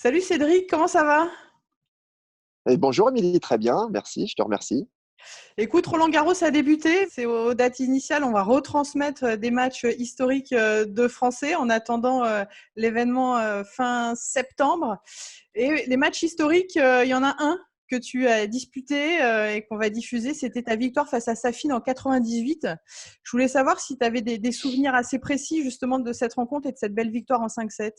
Salut Cédric, comment ça va? Et bonjour Émilie, très bien, merci, je te remercie. Écoute, Roland-Garros a débuté, c'est aux dates initiales, on va retransmettre des matchs historiques de Français en attendant l'événement fin septembre. Et les matchs historiques, il y en a un que tu as disputé et qu'on va diffuser, c'était ta victoire face à Safin en 98. Je voulais savoir si tu avais des souvenirs assez précis justement de cette rencontre et de cette belle victoire en 5-7.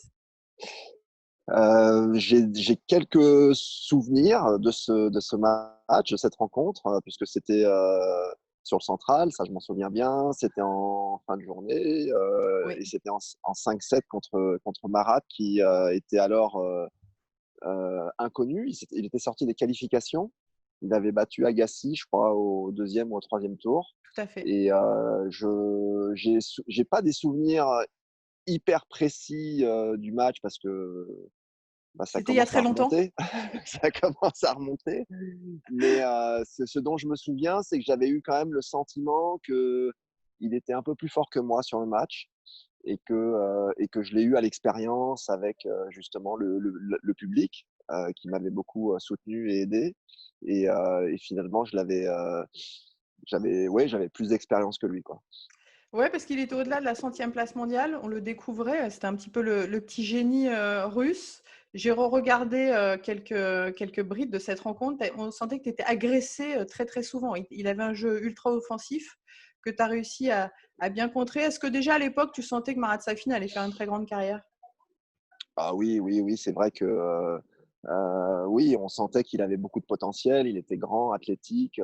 J'ai quelques souvenirs de ce match, de cette rencontre, puisque c'était sur le Central, ça je m'en souviens bien. C'était en fin de journée Oui, et c'était en 5-7 contre Marat qui était alors inconnu. Il était sorti des qualifications. Il avait battu Agassi, je crois, au deuxième ou au troisième tour. tout à fait. Et j'ai pas des souvenirs hyper précis du match parce que ça C'était il y a commence très à longtemps. remonter. Ça commence à remonter. Mais ce dont je me souviens, c'est que j'avais eu quand même le sentiment qu'il était un peu plus fort que moi sur le match et que je l'ai eu à l'expérience avec justement le public qui m'avait beaucoup soutenu et aidé. Et finalement, j'avais plus d'expérience que lui, quoi. Ouais, parce qu'il était au-delà de la centième place mondiale. On le découvrait. C'était un petit peu le petit génie russe. J'ai re-regardé quelques brides de cette rencontre. On sentait que tu étais agressé très, très souvent. Il avait un jeu ultra offensif que tu as réussi à bien contrer. Est-ce que déjà à l'époque, tu sentais que Marat Safin allait faire une très grande carrière? Ah oui, oui, oui, c'est vrai que oui, on sentait qu'il avait beaucoup de potentiel. Il était grand, athlétique,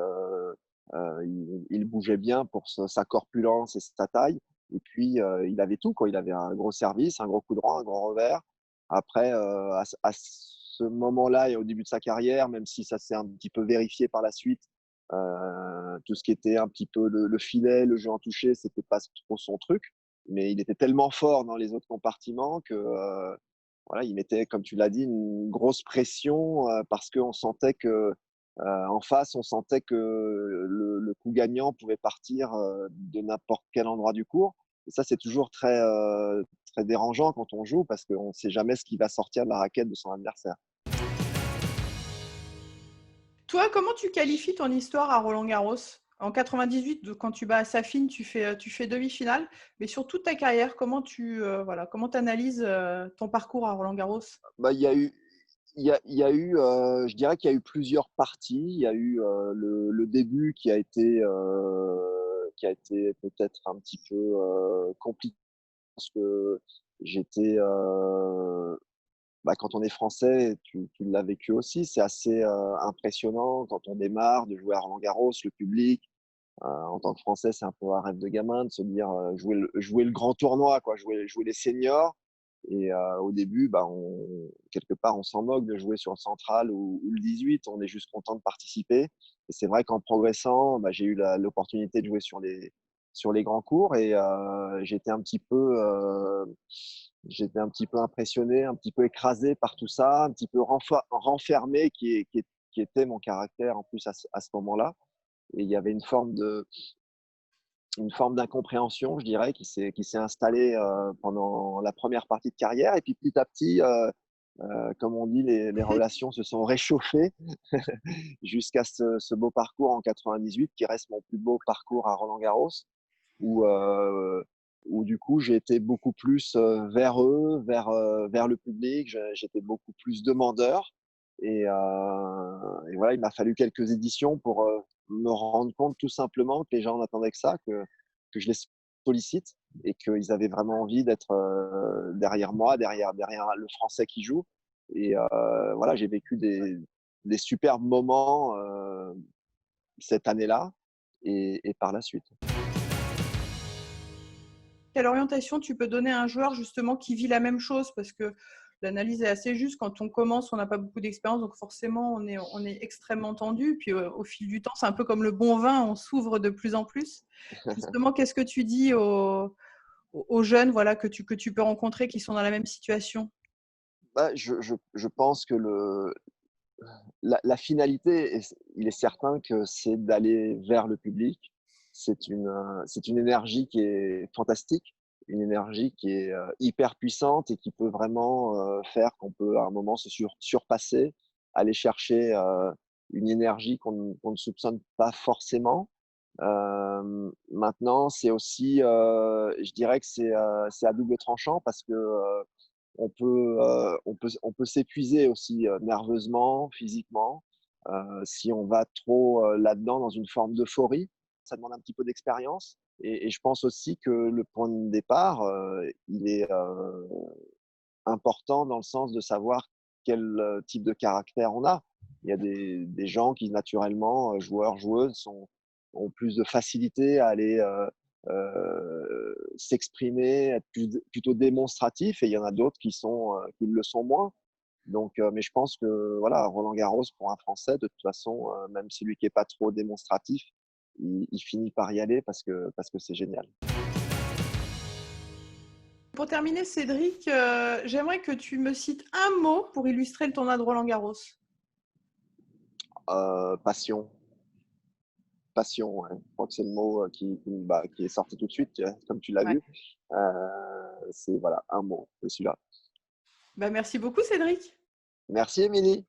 il bougeait bien pour sa corpulence et sa taille. Et puis il avait tout, quoi. Il avait un gros service, un gros coup droit, un gros revers. Après, à ce moment-là et au début de sa carrière, même si ça s'est un petit peu vérifié par la suite, tout ce qui était un petit peu le filet, le jeu en toucher, c'était pas trop son truc. Mais il était tellement fort dans les autres compartiments que voilà, il mettait, comme tu l'as dit, une grosse pression parce qu'on sentait que en face, on sentait que le coup gagnant pouvait partir de n'importe quel endroit du court. Et ça, c'est toujours très dérangeant quand on joue parce qu'on ne sait jamais ce qui va sortir de la raquette de son adversaire. Toi, comment tu qualifies ton histoire à Roland-Garros? En 98, quand tu bats Safin, tu fais demi-finale. Mais sur toute ta carrière, comment tu analyses ton parcours à Roland-Garros? Bah, il y a eu, je dirais qu'il y a eu plusieurs parties. Il y a eu le début qui a été peut-être un petit peu compliqué parce que j'étais, quand on est français, tu l'as vécu aussi, c'est assez impressionnant quand on démarre de jouer à Roland-Garros, le public. En tant que Français, c'est un peu un rêve de gamin de se dire jouer le grand tournoi, quoi, jouer les seniors. Et au début, quelque part, on s'en moque de jouer sur le central ou le 18. On est juste content de participer. Et c'est vrai qu'en progressant, j'ai eu l'opportunité de jouer sur les grands cours et j'étais un petit peu impressionné, un petit peu écrasé par tout ça, un petit peu renfermé qui était mon caractère en plus à ce moment-là. Et il y avait une forme d'incompréhension, je dirais, qui s'est installée pendant la première partie de carrière. Et puis petit à petit, comme on dit, les relations se sont réchauffées jusqu'à ce beau parcours en 98, qui reste mon plus beau parcours à Roland-Garros, où, où du coup j'ai été beaucoup plus vers eux, vers le public. J'étais beaucoup plus demandeur. Et voilà, il m'a fallu quelques éditions pour me rendre compte tout simplement que les gens n'attendaient que ça, que je les sollicite et qu'ils avaient vraiment envie d'être derrière moi, derrière le Français qui joue. Et voilà, j'ai vécu des superbes moments cette année-là et par la suite. Quelle orientation tu peux donner à un joueur justement qui vit la même chose? Parce que l'analyse est assez juste. Quand on commence, on n'a pas beaucoup d'expérience, donc forcément, on est extrêmement tendu. Puis au fil du temps, c'est un peu comme le bon vin, on s'ouvre de plus en plus. Justement, qu'est-ce que tu dis aux jeunes, voilà, que tu peux rencontrer qui sont dans la même situation? Je pense que la finalité, il est certain que c'est d'aller vers le public. C'est une énergie qui est fantastique. une énergie qui est hyper puissante et qui peut vraiment faire qu'on peut à un moment se surpasser, aller chercher une énergie qu'on ne soupçonne pas forcément. Maintenant, c'est aussi, je dirais que c'est à double tranchant parce que on peut s'épuiser aussi nerveusement, physiquement, si on va trop là-dedans dans une forme d'euphorie. Ça demande un petit peu d'expérience et je pense aussi que le point de départ, il est important dans le sens de savoir quel type de caractère on a. Il y a des gens qui naturellement, joueurs, joueuses ont plus de facilité à aller, s'exprimer, être plutôt démonstratifs et il y en a d'autres qui le sont moins. Donc mais je pense que voilà, Roland-Garros pour un Français de toute façon, même celui qui est pas trop démonstratif, il finit par y aller parce que c'est génial. Pour terminer, Cédric, j'aimerais que tu me cites un mot pour illustrer le tournoi de Roland-Garros. Passion. Passion, ouais. Je crois que c'est le mot qui est sorti tout de suite, comme tu l'as Ouais. vu. C'est voilà, un mot, c'est celui-là. Bah, merci beaucoup, Cédric. Merci Émilie.